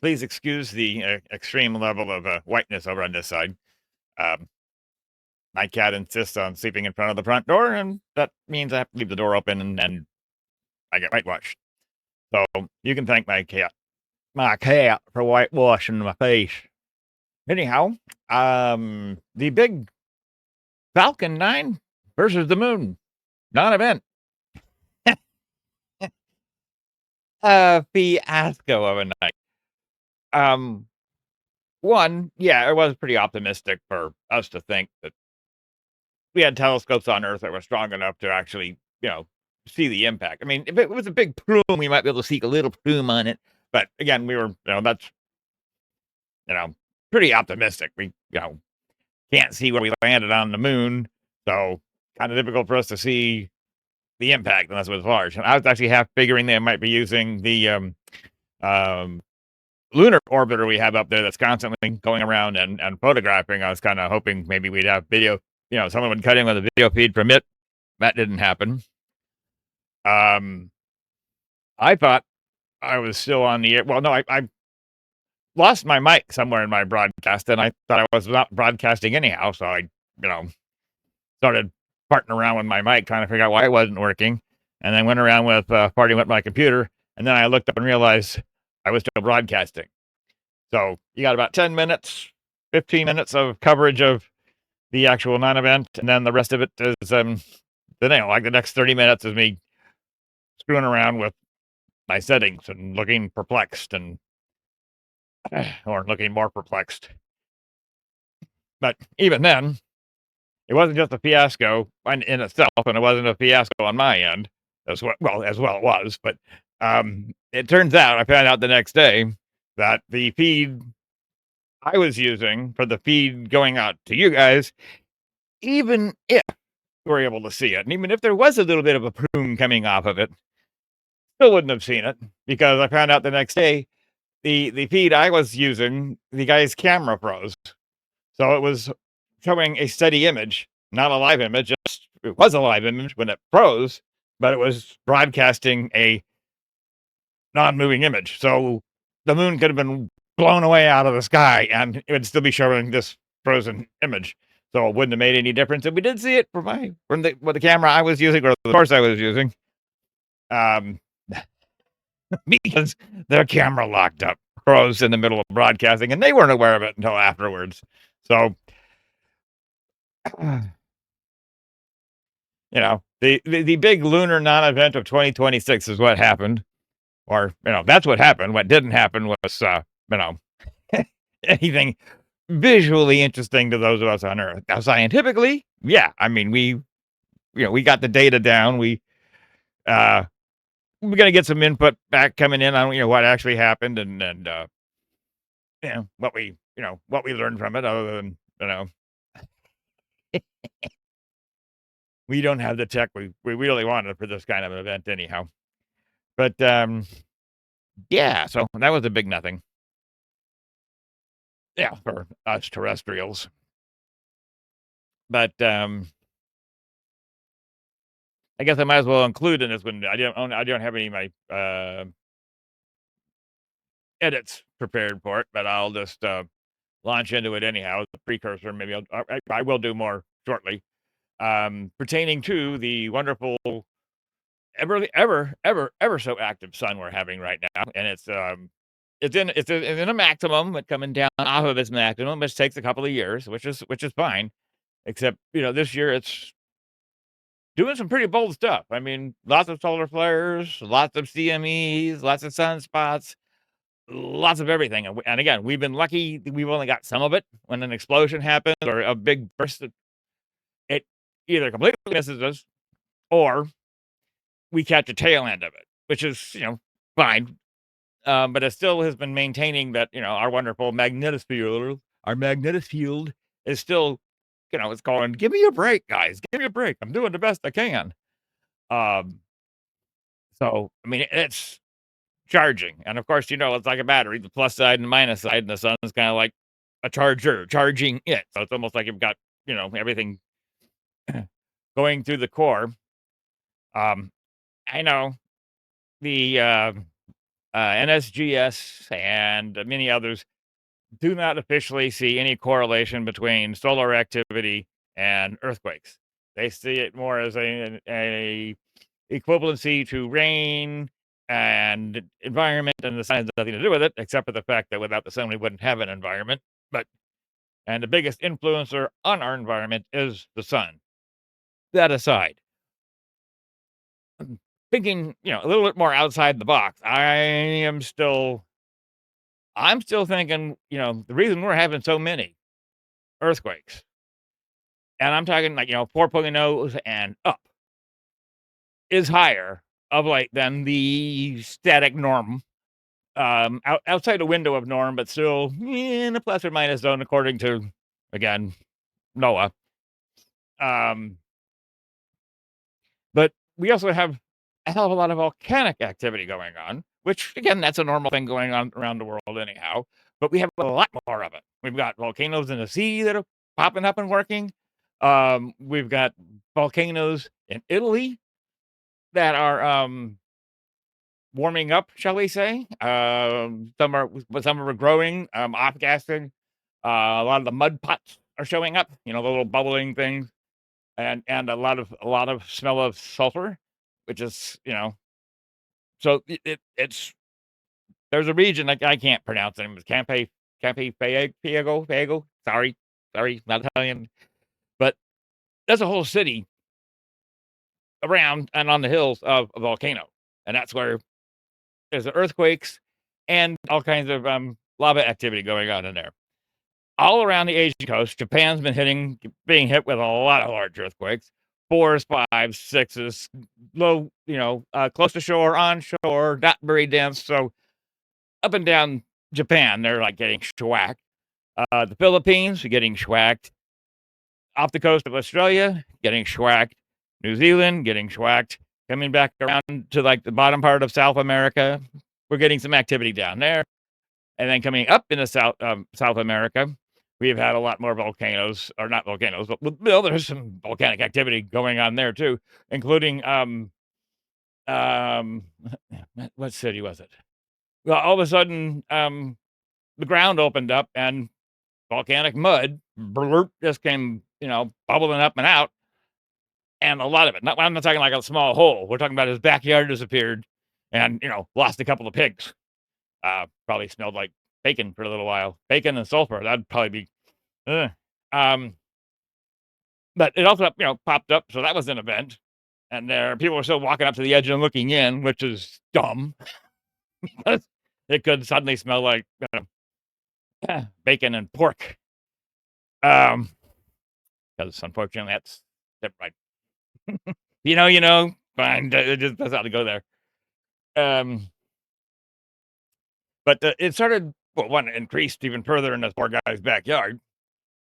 Please excuse the extreme level of whiteness over on this side. Um, my cat insists on sleeping in front of the front door, and that means I have to leave the door open and I get whitewashed. So you can thank my cat for whitewashing my face. Anyhow, the big Falcon 9 versus the moon non-event. A fiasco of a night. Um, One, yeah, it was pretty optimistic for us to think that we had telescopes on Earth that were strong enough to actually, see the impact. I mean, if it was a big plume, we might be able to see a little plume on it. But again, we were, that's, you know, pretty optimistic. We, can't see where we landed on the moon. So kind of difficult for us to see the impact unless it was large. And I was actually half figuring they might be using the um, lunar orbiter we have up there that's constantly going around and photographing. I was kind of hoping maybe we'd have video, someone would cut in with a video feed from it. That didn't happen. I thought I was still on the air. Well, no, I lost my mic somewhere in my broadcast, and I thought I was not broadcasting anyhow. So I, started farting around with my mic, trying to figure out why it wasn't working, and then went around with farting with my computer. And then I looked up and realized I was still broadcasting. So you got about 10 minutes, 15 minutes of coverage of the actual non-event, and then the rest of it is like the next 30 minutes is me screwing around with my settings and looking perplexed and or looking more perplexed. But even then, it wasn't just a fiasco in itself, and it wasn't a fiasco on my end as well. Well, as well it was, but it turns out I found out the next day that the feed I was using for the feed going out to you guys, even if we were able to see it, and even if there was a little bit of a plume coming off of it, still wouldn't have seen it because I found out the next day the feed I was using, the guy's camera froze. So it was showing a steady image, not a live image. Just it was a live image when it froze, but it was broadcasting a non-moving image. So the moon could have been blown away out of the sky, and it would still be showing this frozen image. So it wouldn't have made any difference if we did see it from the camera I was using or the source I was using, because their camera locked up, froze in the middle of broadcasting, and they weren't aware of it until afterwards. So the big lunar non-event of 2026 is what happened, or that's what happened. What didn't happen was anything visually interesting to those of us on Earth. Now, scientifically, yeah, I mean we got the data down. We're gonna get some input back coming in on what actually happened and what we learned from it, other than we don't have the tech we really wanted for this kind of an event anyhow. But yeah, so that was a big nothing. Yeah, for us terrestrials. But I guess I might as well include in this one. I don't have any of my edits prepared for it, but I'll just launch into it anyhow as a precursor. Maybe I will do more shortly, pertaining to the wonderful, ever so active sun we're having right now, and it's in a maximum, but coming down off of its maximum, which takes a couple of years, which is fine. Except this year it's doing some pretty bold stuff. I mean, lots of solar flares, lots of CMEs, lots of sunspots, lots of everything. And again, we've been lucky that we've only got some of it. When an explosion happens or a big burst, it either completely misses us or we catch a tail end of it, which is, fine. But it still has been maintaining that, our wonderful our magnetic field is still, it's going, give me a break, guys. Give me a break. I'm doing the best I can. So, I mean, it's charging. And of course, it's like a battery, the plus side and minus side, and the sun is kind of like a charger charging it. So it's almost like you've got, everything going through the core. I know the NSGS and many others do not officially see any correlation between solar activity and earthquakes. They see it more as a equivalency to rain and environment, and the sun has nothing to do with it, except for the fact that without the sun, we wouldn't have an environment. But and the biggest influencer on our environment is the sun. That aside, thinking, a little bit more outside the box, I'm still thinking, the reason we're having so many earthquakes, and I'm talking like, 4.0 and up, is higher of late than the static norm. Outside the window of norm, but still in a plus or minus zone, according to, again, NOAA. Um, but we also have a hell of a lot of volcanic activity going on, which again, that's a normal thing going on around the world anyhow. But we have a lot more of it. We've got volcanoes in the sea that are popping up and working. We've got volcanoes in Italy that are warming up, shall we say? Some are growing, off gassing. A lot of the mud pots are showing up. The little bubbling things, and a lot of smell of sulfur, which is So it's there's a region I can't pronounce the name. It's Campe Pago. Sorry, not Italian, but there's a whole city around and on the hills of a volcano, and that's where there's the earthquakes and all kinds of lava activity going on in there. All around the Asian coast, Japan's being hit with a lot of large earthquakes, fours, fives, sixes, low, close to shore, onshore, not very dense. So up and down Japan, they're like getting shellacked. The Philippines are getting shellacked. Off the coast of Australia, getting shellacked. New Zealand getting shellacked. Coming back around to like the bottom part of South America, we're getting some activity down there. And then coming up into South America, we've had a lot more volcanoes, or not volcanoes, but there's some volcanic activity going on there too, including um, what city was it? Well, all of a sudden, the ground opened up and volcanic mud just came, bubbling up and out, and a lot of it. I'm not talking like a small hole. We're talking about his backyard disappeared, and lost a couple of pigs. Probably smelled like bacon for a little while. Bacon and sulfur. That'd probably be. Ugh. Um, but it also, popped up, so that was an event. And there, people were still walking up to the edge and looking in, which is dumb. Because it could suddenly smell like bacon and pork. Because unfortunately, that's right. Fine. It just does have to go there. But it started, one increased even further in this poor guy's backyard.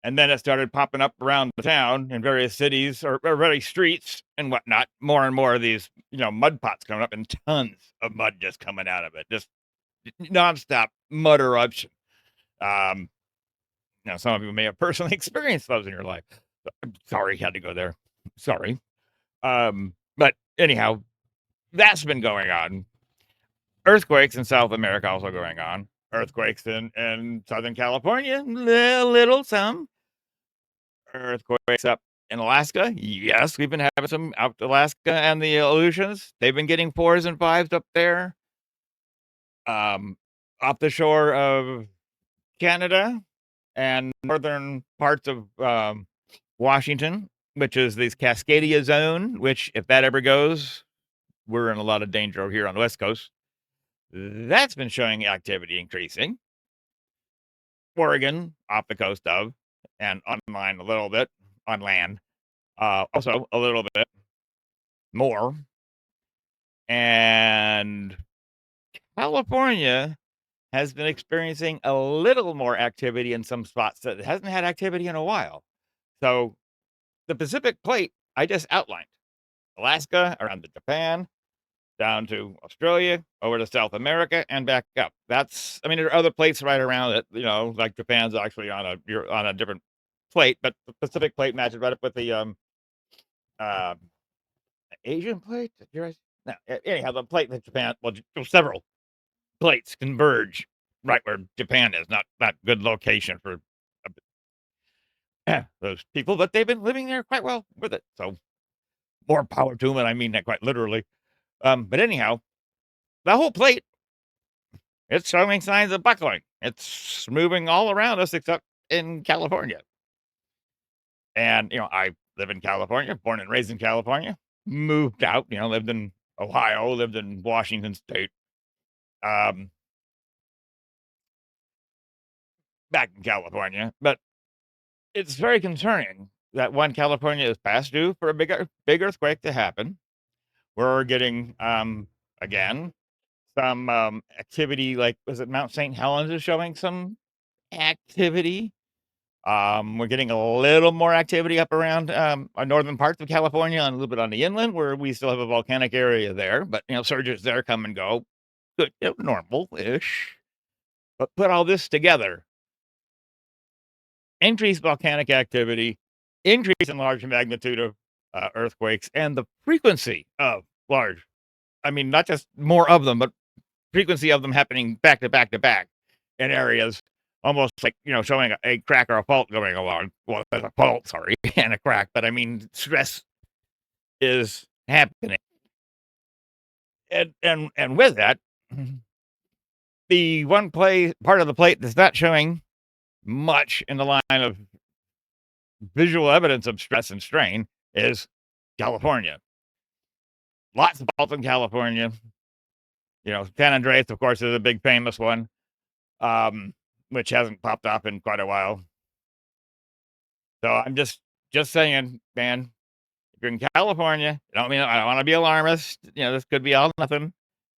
And then it started popping up around the town in various cities or various streets and whatnot. More and more of these, mud pots coming up and tons of mud just coming out of it. Just nonstop mud eruption. Some of you may have personally experienced those in your life. I'm sorry, had to go there. Sorry. But anyhow, that's been going on. Earthquakes in South America also going on. Earthquakes in Southern California, some. Earthquakes up in Alaska. Yes, we've been having some out Alaska and the Aleutians. They've been getting 4s and 5s up there. Off the shore of Canada and northern parts of Washington, which is this Cascadia zone, which if that ever goes, we're in a lot of danger here on the West Coast. That's been showing activity increasing. Oregon, off the coast of, and online a little bit, on land, also a little bit more. And California has been experiencing a little more activity in some spots that it hasn't had activity in a while. So the Pacific Plate I just outlined, Alaska, around to Japan, down to Australia, over to South America, and back up. There are other plates right around it, like Japan's actually you're on a different plate, but the Pacific Plate matches right up with the uh, Asian plate. No, anyhow, the plate that Japan, several plates converge right where Japan is. Not good location for those people, but they've been living there quite well with it. So more power to them, and I mean that quite literally. But anyhow, the whole plate, it's showing signs of buckling. It's moving all around us except in California. And, I live in California, born and raised in California, moved out, lived in Ohio, lived in Washington State, um, back in California. But it's very concerning that when California is past due for a big earthquake to happen, we're getting, again, some activity. Like, was it Mount St. Helens is showing some activity? We're getting a little more activity up around northern parts of California and a little bit on the inland where we still have a volcanic area there, but surges there come and go. Good, normal-ish. But put all this together, increased volcanic activity, increase in large magnitude of earthquakes, and the frequency of large, I mean, not just more of them, but frequency of them happening back to back to back in areas almost like, showing a crack or a fault going along. Well, there's a fault, sorry, and a crack, but I mean, stress is happening. And with that, the one part of the plate that's not showing much in the line of visual evidence of stress and strain is California. Lots of faults in California. San Andreas, of course, is a big famous one, which hasn't popped up in quite a while. So I'm just saying, man, if you're in California, I don't want to be alarmist. This could be all nothing.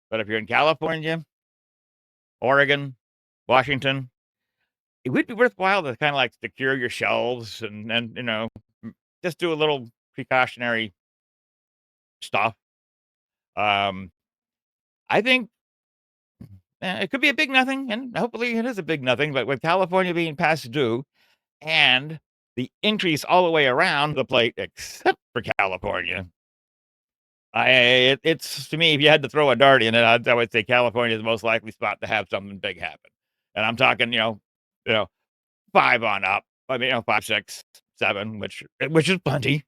But if you're in California, Oregon, Washington, it would be worthwhile to kind of like secure your shelves and just do a little precautionary stuff. Um, I think it could be a big nothing, and hopefully it is a big nothing. But with California being past due and the increase all the way around the plate, except for California, it's to me, if you had to throw a dart in it, I would say California is the most likely spot to have something big happen. And I'm talking, you know, 5 on up. I mean, 5, 6, 7, which is plenty,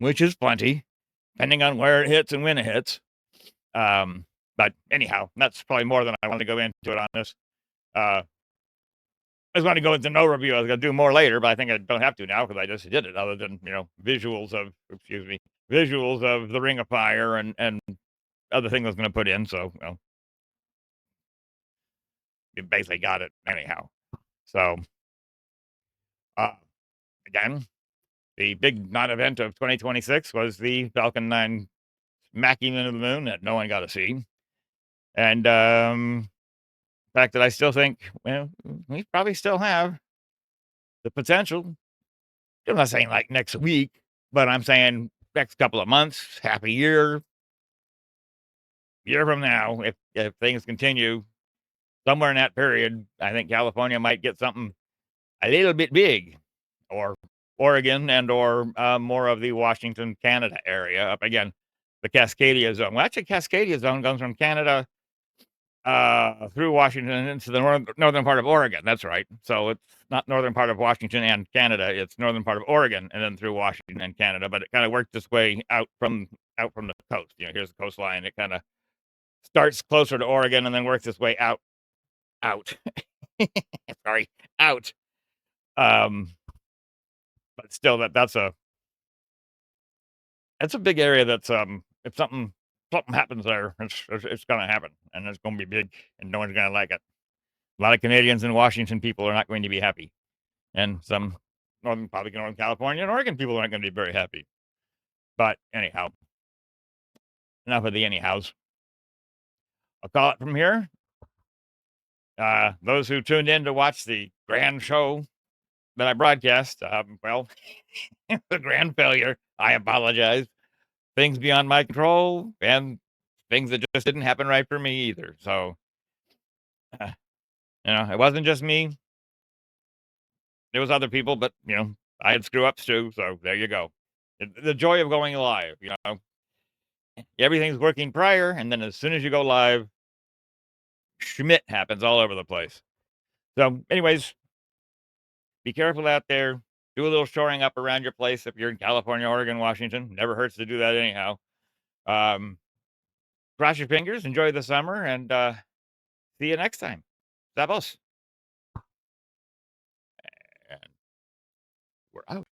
depending on where it hits and when it hits. But anyhow, that's probably more than I want to go into it on this. I was going to go into no review. I was going to do more later, but I think I don't have to now because I just did it. Other than visuals of the Ring of Fire and other thing I was going to put in. So you basically got it anyhow. So uh, again, the big non-event of 2026 was the Falcon 9 smacking into the moon that no one got to see, and the fact that I still think, well, we probably still have the potential. I'm not saying like next week, but I'm saying next couple of months, half a year from now, if things continue somewhere in that period, I think California might get something a little bit big, or Oregon and or more of the Washington, Canada area. Up again, the Cascadia zone. Well, actually, Cascadia zone comes from Canada through Washington into the northern part of Oregon. That's right. So it's not northern part of Washington and Canada. It's northern part of Oregon and then through Washington and Canada. But it kind of worked its way out from the coast. Here's the coastline. It kind of starts closer to Oregon and then works its way out. Sorry, out. Um, but still, that's a big area. That's if something happens there, it's going to happen, and it's going to be big, and no one's going to like it. A lot of Canadians and Washington people are not going to be happy, and some probably Northern California and Oregon people aren't going to be very happy. But anyhow, enough of the anyhows. I'll call it from here. Those who tuned in to watch the grand show that I broadcast, well, the grand failure. I apologize. Things beyond my control and things that just didn't happen right for me either. So, uh, it wasn't just me. There was other people, but I had screw ups too. So there you go. The joy of going live. Everything's working prior, and then as soon as you go live, Schmidt happens all over the place. So, anyways, be careful out there. Do a little shoring up around your place if you're in California, Oregon, Washington. Never hurts to do that anyhow. Um, Cross your fingers, enjoy the summer, and see you next time. Sabos. And we're out.